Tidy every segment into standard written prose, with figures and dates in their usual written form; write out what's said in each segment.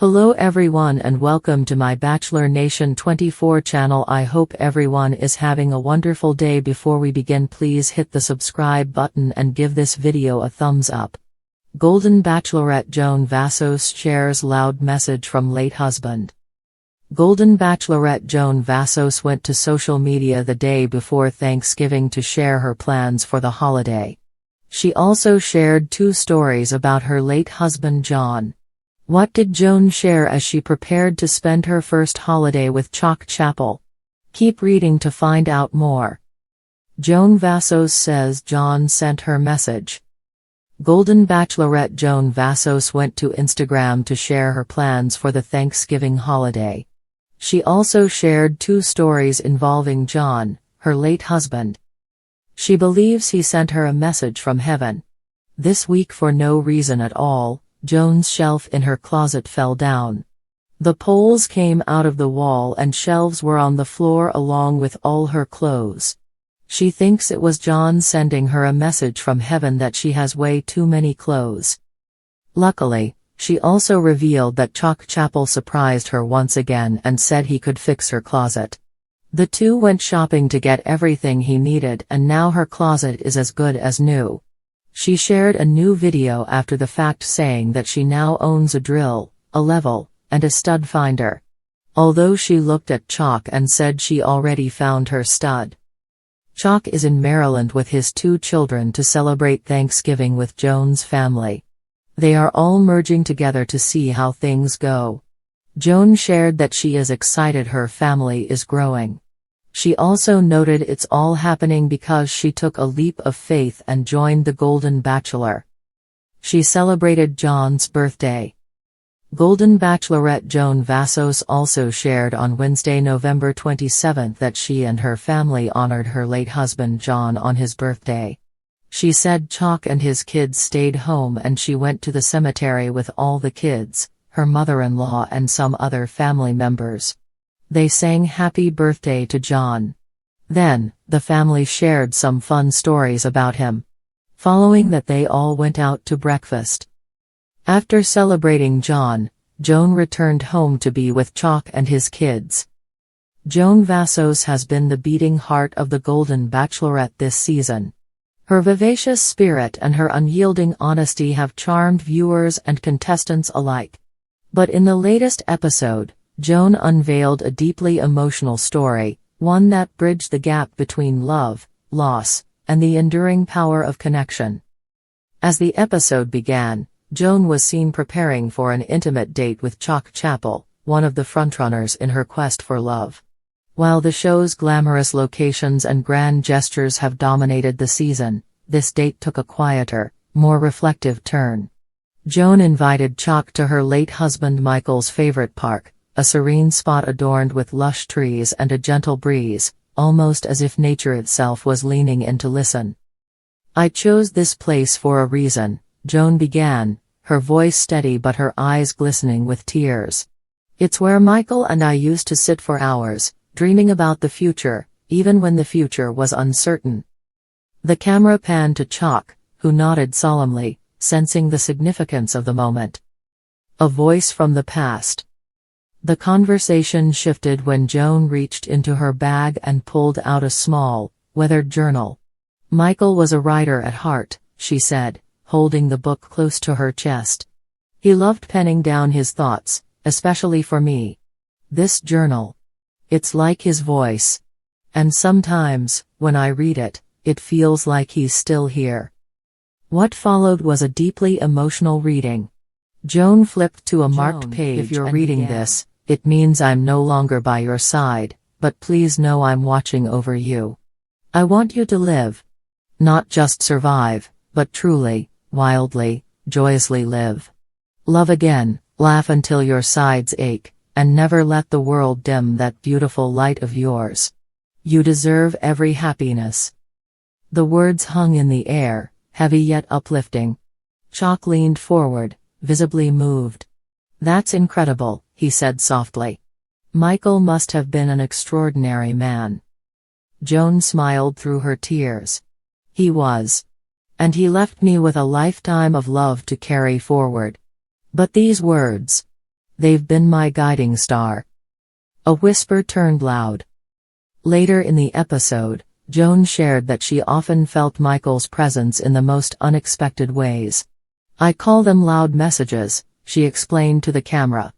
Hello everyone and welcome to my Bachelor Nation 24 channel. I hope everyone is having a wonderful day. Before we begin, please hit the subscribe button and give this video a thumbs up. Golden Bachelorette Joan Vassos shares loud message from late husband. Golden Bachelorette Joan Vassos went to social media the day before Thanksgiving to share her plans for the holiday. She also shared two stories about her late husband John. What did Joan share as she prepared to spend her first holiday with Chalk Chapel? Keep reading to find out more. Joan Vassos says John sent her message. Golden Bachelorette Joan Vassos went to Instagram to share her plans for the Thanksgiving holiday. She also shared two stories involving John, her late husband. She believes he sent her a message from heaven. This week, for no reason at all, Joan's shelf in her closet fell down. The poles came out of the wall and shelves were on the floor along with all her clothes. She thinks it was John sending her a message from heaven that she has way too many clothes. Luckily, she also revealed that Chalk Chapel surprised her once again and said he could fix her closet. The two went shopping to get everything he needed and now her closet is as good as new. She shared a new video after the fact saying that she now owns a drill, a level, and a stud finder. Although she looked at Chalk and said she already found her stud. Chalk is in Maryland with his two children to celebrate Thanksgiving with Joan's family. They are all merging together to see how things go. Joan shared that she is excited her family is growing. She also noted it's all happening because she took a leap of faith and joined the Golden Bachelor. She celebrated John's birthday. Golden Bachelorette Joan Vassos also shared on Wednesday, November 27 that she and her family honored her late husband John on his birthday. She said Chalk and his kids stayed home and she went to the cemetery with all the kids, her mother-in-law and some other family members. They sang happy birthday to John. Then, the family shared some fun stories about him. Following that, they all went out to breakfast. After celebrating John, Joan returned home to be with Chalk and his kids. Joan Vassos has been the beating heart of the Golden Bachelorette this season. Her vivacious spirit and her unyielding honesty have charmed viewers and contestants alike. But in the latest episode, Joan unveiled a deeply emotional story, one that bridged the gap between love, loss, and the enduring power of connection. As the episode began, Joan was seen preparing for an intimate date with Chalk Chapel, one of the frontrunners in her quest for love. While the show's glamorous locations and grand gestures have dominated the season, this date took a quieter, more reflective turn. Joan invited Chalk to her late husband Michael's favorite park, a serene spot adorned with lush trees and a gentle breeze, almost as if nature itself was leaning in to listen. "I chose this place for a reason," Joan began, her voice steady but her eyes glistening with tears. "It's where Michael and I used to sit for hours, dreaming about the future, even when the future was uncertain." The camera panned to Chalk, who nodded solemnly, sensing the significance of the moment. A voice from the past. The conversation shifted when Joan reached into her bag and pulled out a small, weathered journal. "Michael was a writer at heart," she said, holding the book close to her chest. "He loved penning down his thoughts, especially for me. This journal. It's like his voice. And sometimes, when I read it, it feels like he's still here." What followed was a deeply emotional reading. Joan flipped to a marked page. "If you're reading this, it means I'm no longer by your side, but please know I'm watching over you. I want you to live. Not just survive, but truly, wildly, joyously live. Love again, laugh until your sides ache, and never let the world dim that beautiful light of yours. You deserve every happiness." The words hung in the air, heavy yet uplifting. Chalk leaned forward, visibly moved. "That's incredible," he said softly. "Michael must have been an extraordinary man." Joan smiled through her tears. "He was. And he left me with a lifetime of love to carry forward. But these words. They've been my guiding star." A whisper turned loud. Later in the episode, Joan shared that she often felt Michael's presence in the most unexpected ways. "I call them loud messages," she explained to the camera.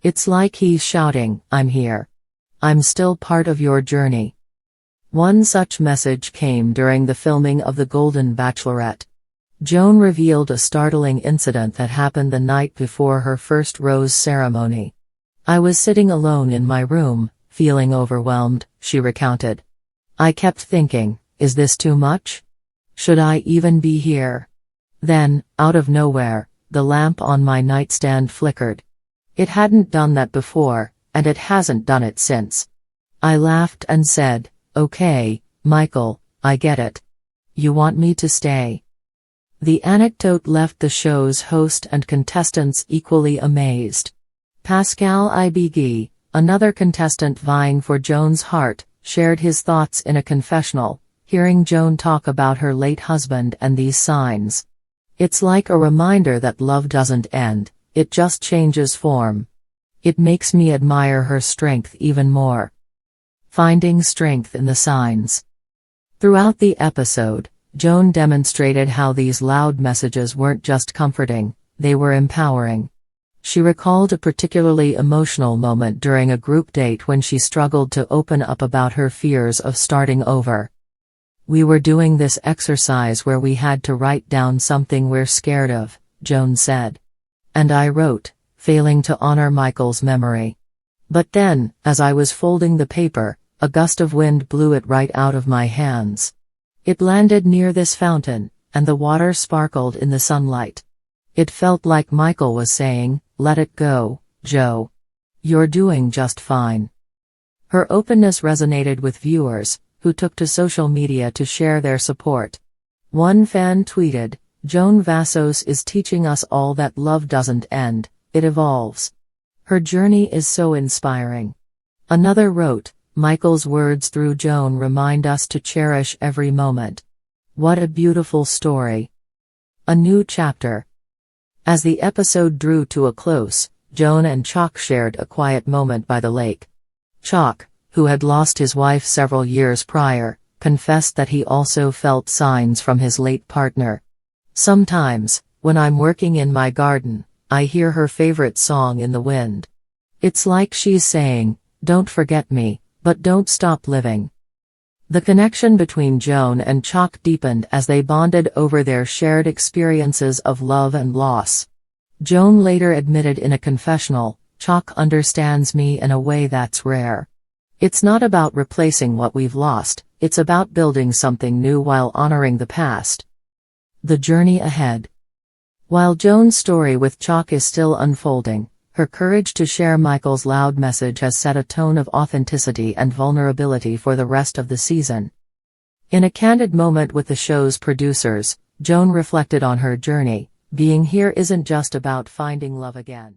"It's like he's shouting, 'I'm here. I'm still part of your journey.'" One such message came during the filming of The Golden Bachelorette. Joan revealed a startling incident that happened the night before her first rose ceremony. "I was sitting alone in my room, feeling overwhelmed," she recounted. "I kept thinking, is this too much? Should I even be here? Then, out of nowhere, the lamp on my nightstand flickered. It hadn't done that before, and it hasn't done it since. I laughed and said, 'Okay, Michael, I get it. You want me to stay.'" The anecdote left the show's host and contestants equally amazed. Pascal Ibigi, another contestant vying for Joan's heart, shared his thoughts in a confessional, hearing Joan talk about her late husband and these signs. "It's like a reminder that love doesn't end, it just changes form. It makes me admire her strength even more." Finding strength in the signs. Throughout the episode, Joan demonstrated how these loud messages weren't just comforting, they were empowering. She recalled a particularly emotional moment during a group date when she struggled to open up about her fears of starting over. "We were doing this exercise where we had to write down something we're scared of," Joan said. "And I wrote, failing to honor Michael's memory. But then, as I was folding the paper, a gust of wind blew it right out of my hands. It landed near this fountain, and the water sparkled in the sunlight. It felt like Michael was saying, 'Let it go, Joe. You're doing just fine.'" Her openness resonated with viewers, who took to social media to share their support. One fan tweeted, "Joan Vassos is teaching us all that love doesn't end, it evolves. Her journey is so inspiring." Another wrote, "Michael's words through Joan remind us to cherish every moment. What a beautiful story. A new chapter." As the episode drew to a close, Joan and Chalk shared a quiet moment by the lake. Chalk, who had lost his wife several years prior, confessed that he also felt signs from his late partner. "Sometimes, when I'm working in my garden, I hear her favorite song in the wind. It's like she's saying, 'Don't forget me, but don't stop living.'" The connection between Joan and Chalk deepened as they bonded over their shared experiences of love and loss. Joan later admitted in a confessional, "Chalk understands me in a way that's rare. It's not about replacing what we've lost, it's about building something new while honoring the past." The journey ahead. While Joan's story with Chalk is still unfolding, her courage to share Michael's loud message has set a tone of authenticity and vulnerability for the rest of the season. In a candid moment with the show's producers, Joan reflected on her journey. "Being here isn't just about finding love again.